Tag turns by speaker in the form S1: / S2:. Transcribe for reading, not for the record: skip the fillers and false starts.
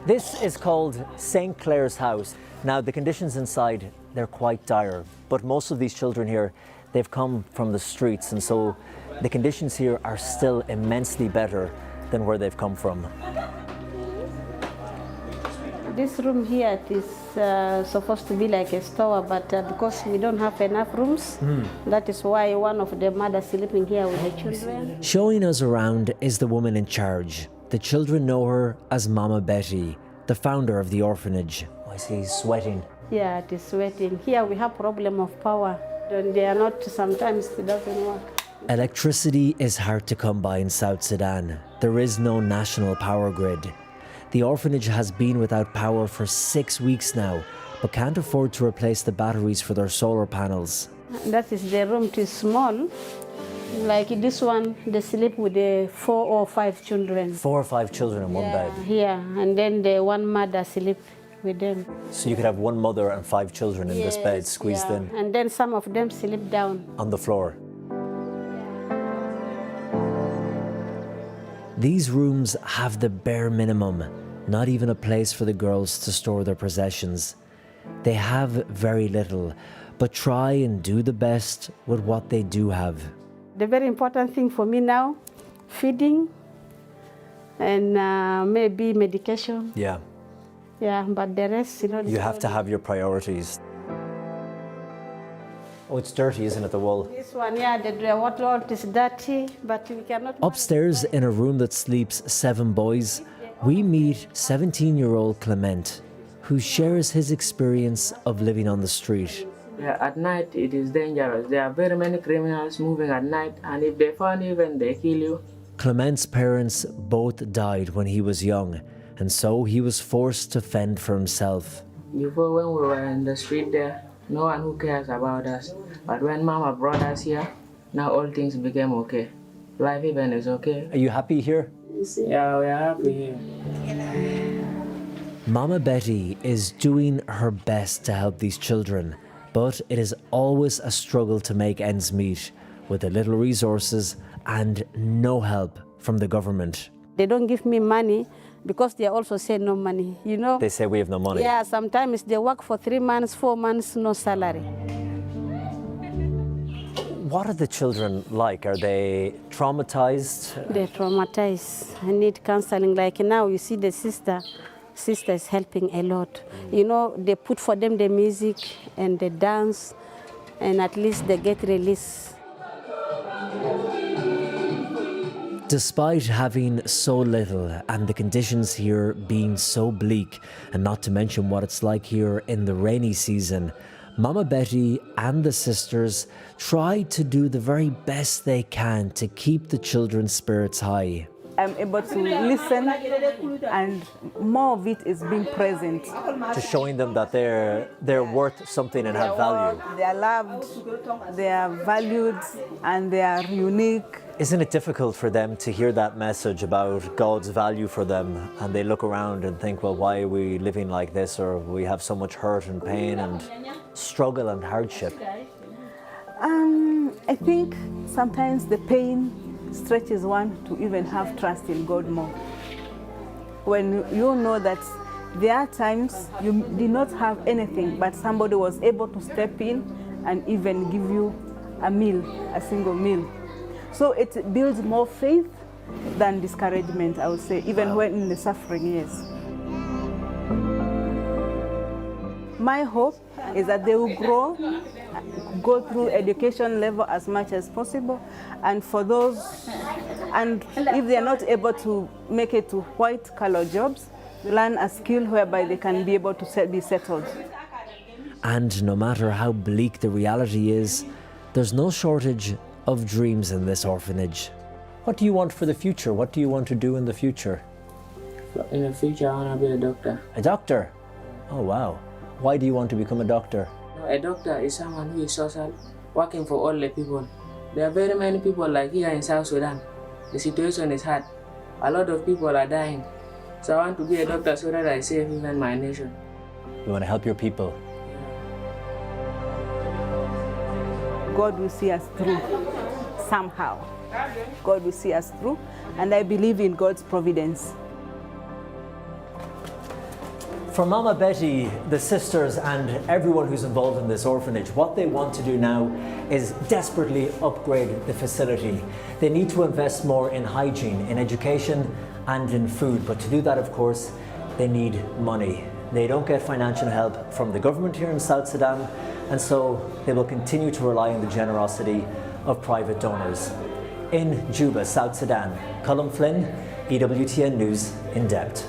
S1: This is called St. Clare's house. Now, the conditions inside, they're quite dire, but most of these children here, they've come from the streets, and so the conditions here are still immensely better than where they've come from.
S2: This room here is supposed to be like a store, but because we don't have enough rooms, that is why one of the mothers sleeping here with the children.
S1: Showing us around is the woman in charge. The children know her as Mama Betty, the founder of the orphanage. I see he's sweating.
S2: Yeah, it is sweating. Here we have problem of power. They are not, sometimes it doesn't work.
S1: Electricity is hard to come by in South Sudan. There is no national power grid. The orphanage has been without power for 6 weeks now, but can't afford to replace the batteries for their solar panels.
S2: That is the room, too small. Like this one, they sleep with the 4 or 5 children.
S1: 4 or 5 children in one bed.
S2: Yeah, and then the one mother sleep with them.
S1: So you could have one mother and 5 children in this bed squeezed in.
S2: And then some of them sleep down.
S1: On the floor. These rooms have the bare minimum, not even a place for the girls to store their possessions. They have very little, but try and do the best with what they do have.
S2: The very important thing for me now, feeding and maybe medication.
S1: Yeah.
S2: Yeah, but the rest,
S1: You have to have your priorities. Oh, it's dirty, isn't it, the wall?
S2: This one, the water is dirty, but we cannot...
S1: Upstairs, in a room that sleeps 7 boys, we meet 17-year-old Clement, who shares his experience of living on the street.
S3: Yeah, at night it is dangerous. There are very many criminals moving at night, and if they find you, then they kill you.
S1: Clement's parents both died when he was young, and so he was forced to fend for himself.
S3: Before, when we were in the street there, no one who cares about us. But when Mama brought us here, now all things became okay. Life even is okay.
S1: Are you happy here?
S3: Yeah, we are happy here.
S1: Mama Betty is doing her best to help these children, but it is always a struggle to make ends meet with the little resources and no help from the government.
S2: They don't give me money because they also say no money, you know?
S1: They say we have no money.
S2: Yeah, sometimes they work for 3 months, 4 months, no salary.
S1: What are the children like? Are they traumatized?
S2: They're traumatized. I need counseling. Like now, you see the sister is helping a lot. You know, they put for them the music and the dance, and at least they get release.
S1: Despite having so little and the conditions here being so bleak, and not to mention what it's like here in the rainy season, Mama Betty and the sisters try to do the very best they can to keep the children's spirits high.
S4: I'm able to listen, and more of it is being present.
S1: Just showing them that they're worth something and have value.
S4: They are loved, they are valued, and they are unique.
S1: Isn't it difficult for them to hear that message about God's value for them, and they look around and think, well, why are we living like this, or we have so much hurt and pain and struggle and hardship?
S4: I think sometimes the pain stretches one to even have trust in God more. When you know that there are times you did not have anything, but somebody was able to step in and even give you a meal, a single meal. So it builds more faith than discouragement, I would say, even when in the suffering years. My hope is that they will grow, go through education level as much as possible, and for those, and if they are not able to make it to white-collar jobs, learn a skill whereby they can be able to be settled.
S1: And no matter how bleak the reality is, there's no shortage of dreams in this orphanage. What do you want for the future? What do you want to do in the future?
S3: In the future, I want to be a doctor.
S1: A doctor? Oh, wow. Why do you want to become a doctor?
S3: A doctor is someone who is social, working for all the people. There are very many people like here in South Sudan. The situation is hard. A lot of people are dying. So I want to be a doctor so that I save even my nation.
S1: You want to help your people?
S4: God will see us through somehow. God will see us through, and I believe in God's providence.
S1: for Mama Betty, the sisters and everyone who's involved in this orphanage, what they want to do now is desperately upgrade the facility. They need to invest more in hygiene, in education and in food. But to do that, of course, they need money. They don't get financial help from the government here in South Sudan, and so they will continue to rely on the generosity of private donors. In Juba, South Sudan, Colm Flynn, EWTN News in depth.